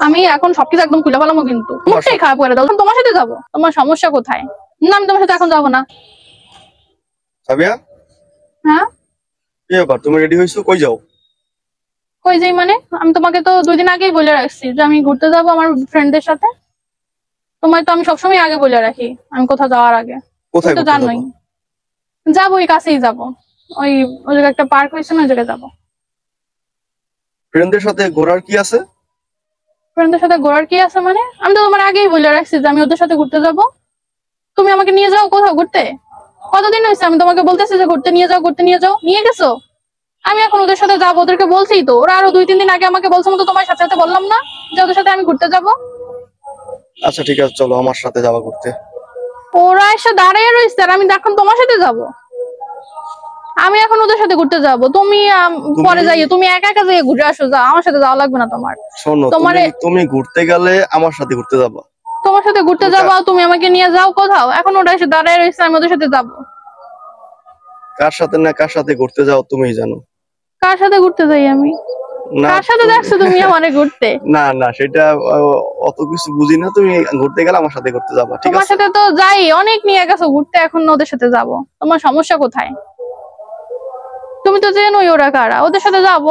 আমি এখন সবকিছু একদম খুলে ফেলামো, কিন্তু মুখটাই খারাপ করে দাও। তোমার সাথে যাবো? তোমার সমস্যা কোথায়? না, আমি তোমার সাথে এখন যাবো না। সাবিয়া, হ্যাঁ, কি ব্যাপার? তুমি রেডি হইছো? কই যাও? কই যাই মানে? আমি তোমাকে তো 2 দিন আগেই বলে রাখছি যে আমি ঘুরতে যাবো আমার ফ্রেন্ডদের সাথে। তোমার তো আমি সবসময় আগে বলে রাখি আমি কোথাও যাওয়ার আগে। তুমি কোথায় তো ঘুরতে জানোই। যাবো? যাবো, ওই কাছেই যাবো। ওই ওই জায়গায় একটা পার্ক হয়েছে না, ওই জায়গায় যাবো। ফ্রেন্ডদের সাথে ঘোরার কি আছে? ফ্রেন্ডদের সাথে ঘোরার কি আছে মানে? আমি তো তোমার আগেই বলে রাখছি যে আমি ওদের সাথে ঘুরতে যাবো। তুমি আমাকে নিয়ে যাও কোথাও ঘুরতে? কতদিন হয়েছে আমি তোমাকে বলতেছি যে ঘুরতে নিয়ে যাও, ঘুরতে নিয়ে যাও, নিয়ে গেছো? আমি এখন ওদের সাথে যাবো, ওদেরকে বলছি তো। ওরা আরো 2-3 দিন আগে আমাকে বলছে, মতো তোমার সাথে সাথে বললাম না যে ওদের সাথে আমি ঘুরতে যাবো? আচ্ছা ঠিক আছে, চলো আমার সাথে যাবা ঘুরতে। ওরা এসে দাঁড়িয়ে রয়েছে আর আমি এখন তোমার সাথে যাব? আমি এখন ওদের সাথে ঘুরতে যাব। তুমি পরে যাইয়ে তুমি একা একা যাইয়ে ঘুরে আসো, যাও, আমার সাথে যাওয়া লাগবে না তোমার। শোনো, তোমারে তুমি ঘুরতে গেলে আমার সাথে ঘুরতে যাবা। তোমার সাথে ঘুরতে যাবো, তুমি আমাকে নিয়ে যাও কোথাও। এখন ওরা এসে দাঁড়িয়ে রয়েছে, আমি ওদের সাথে যাব। কার সাথে না কার সাথে ঘুরতে যাও তুমিই জানো। কার সাথে ঘুরতে যাই আমি? না কার সাথে দেখছো তুমি আমারে ঘুরতে? না না, সেটা অত কিছু বুঝি না। তুমি ঘুরতে গেলে আমার সাথে ঘুরতে যাবা, ঠিক তোমার আছে? সাথে তো যাই, অনেক নিয়ে গেছো ঘুরতে, এখন ওদের সাথে যাব। তোমার সমস্যা কোথায়? তুমি তো চেনোই ওরা কারা। ওদের সাথে যাব,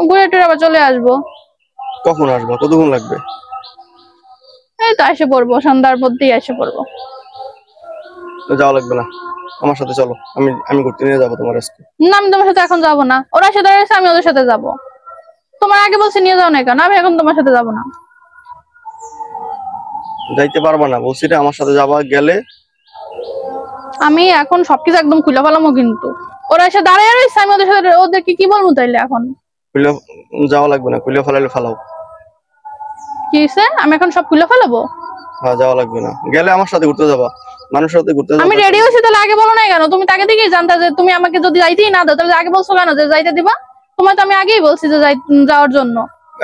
ঘুরে টুরে আবার চলে আসবো। কখন আসবা? কতক্ষণ লাগবে? এই তো এসে পড়বো, সন্ধ্যার মধ্যেই এসে পড়বো। যাওয়া লাগবে না, আমার সাথে চলো। আমি ঘুরতে নিয়ে যাবো তোমার আজকে। না, আমি তোমার সাথে এখন যাবো না। ওরা এসে দাঁড়িয়েছে, আমি ওদের সাথে যাব। তোমার আগে বলছি নিয়ে যাও না কেন? আমি এখন তোমার সাথে যাবো না। যাইতে পারবা না বলছি রে, আমার সাথে যাবা গেলে। আমি এখন সবকিছু একদম খুলে ফেলামো, কিন্তু ওরা এসে দাঁড়িয়ে রয়েছে, আমি ওদের সাথে ওদেরকে কি বলবো তাইলে এখন? খুলে যাওয়া লাগবে না, খুলে ফেলাইলে ফালাও। কি হয়েছে? আমি এখন সব খুলে ফেলাবো? হ্যাঁ, যাওয়া লাগবে না, গেলে আমার সাথে ঘুরতে যাবা। মানুষের সাথে ঘুরতে আমি যাবা। রেডি হয়েছি, তাহলে আগে বলো না কেন? তুমি তাকে দিকেই জানতা যে তুমি আমাকে যদি যাইতেই না দাও, তাহলে আগে বলছো কেন যে যাইতে দিবা? তোমার তো আমি আগেই বলছি যে যাওয়ার জন্য।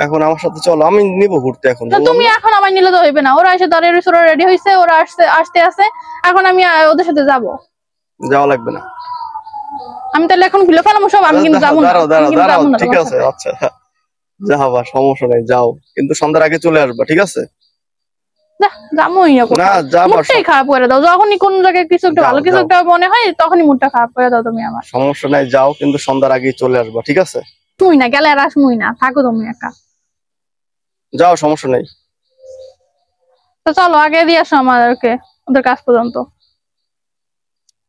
এখন আমার সাথে চলো, আমি নিবো ঘুরতে এখন, তো বললাম তুমি না। এখন আমার নিলে তো হইবে না। ওরা এসে দাঁড়িয়ে রয়েছে, ওরা রেডি হয়েছে, ওরা আসতে আসতে এখন আমি ওদের সাথে যাবো। যাওয়া লাগবে না। আমি তাহলে এখন খুলে ফেলামো সব, আমি কিন্তু যাবো না। দাঁড়াও আমি দাঁড়াও কিন্তু দাঁড়াও, যাবো না ঠিক তোমার আছে, সাথে। আচ্ছা যাবা, সমস্যা নেই, যাও, কিন্তু সন্ধ্যার আগে চলে আসবা, ঠিক আছে? যাবোই না না, কোথাও। যাবা। মুডটাই খারাপ করে দাও যখনই কোন জায়গায় কিছু একটা যাও ভালো কিছু যাও, একটা মনে হয়, তখনই মুডটা খারাপ করে দাও তুমি আমার। সমস্যা নাই, যাও, কিন্তু সন্ধ্যার আগেই চলে আসবা, ঠিক আছে? তুই না গেলে আর আসমুই না, থাকো তুমি একা। যাও, সমস্যা নেই। তো চলো, আগে দিয়ে আসো আমাদেরকে ওদের কাজ পর্যন্ত।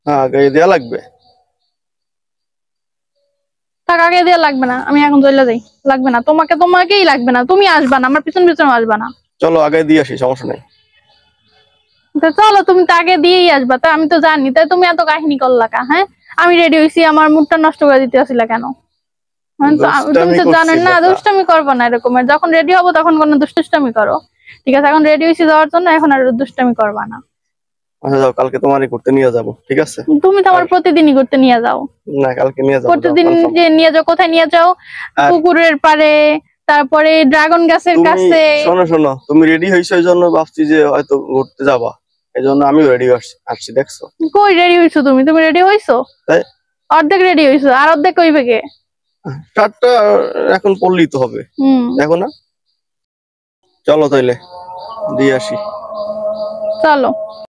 হ্যাঁ, গাড়ি দেওয়া লাগবে। টাকা আগে দিয়ে লাগবে না, আমি এখন চলে যাই। লাগবে না তোমাকেই লাগবে না, তুমি আসবা না, আমার পিছন পিছন আসবা না। চলো আগে দিয়ে আসি, সমস্যা নেই। তো চলো, তুমি তো আগে দিয়েই আসবা, তা আমি তো জানি। তাই তুমি এত কাহিনী করলা কা? হ্যাঁ, আমি রেডি হয়েছি, আমার মুডটা নষ্ট করে দিতে আসিলা কেন? তুমি দুষ্টামি তো করছি জানেন না, বাবা। দুষ্টামি করবো না এরকমের। যখন রেডি হবো তখন কোনো দুষ্টামি করো, ঠিক আছে? এখন রেডি হয়েছি যাওয়ার জন্য, এখন আর দুষ্টামি করবা না। আচ্ছা যাও, কালকে তোমারই ঘুরতে নিয়ে যাবো, ঠিক আছে? তুমি তো আর আমার প্রতিদিনই ঘুরতে নিয়ে যাও। না, কালকে নিয়ে যাবো, যাও, প্রতিদিন কনফার্ম। যে নিয়ে যাও, কোথায় নিয়ে যাও? আর পুকুরের পাড়ে, তারপরে ড্রাগন গাছের তুমি কাছে। শোনো, তুমি রেডি হয়েছো, এই জন্য ভাবছি যে হয়তো ঘুরতে যাবা। এই জন্য আমিও রেডি আসছি, দেখছো? কই রেডি হইছো তুমি? তুমি রেডি হইছো? তাই অর্ধেক রেডি হইছো, আর অর্ধেক কইবে কে? শার্টটা এখন পরলেই তো হবে, দেখো না? চলো তাইলে দিয়ে আসি। চলো।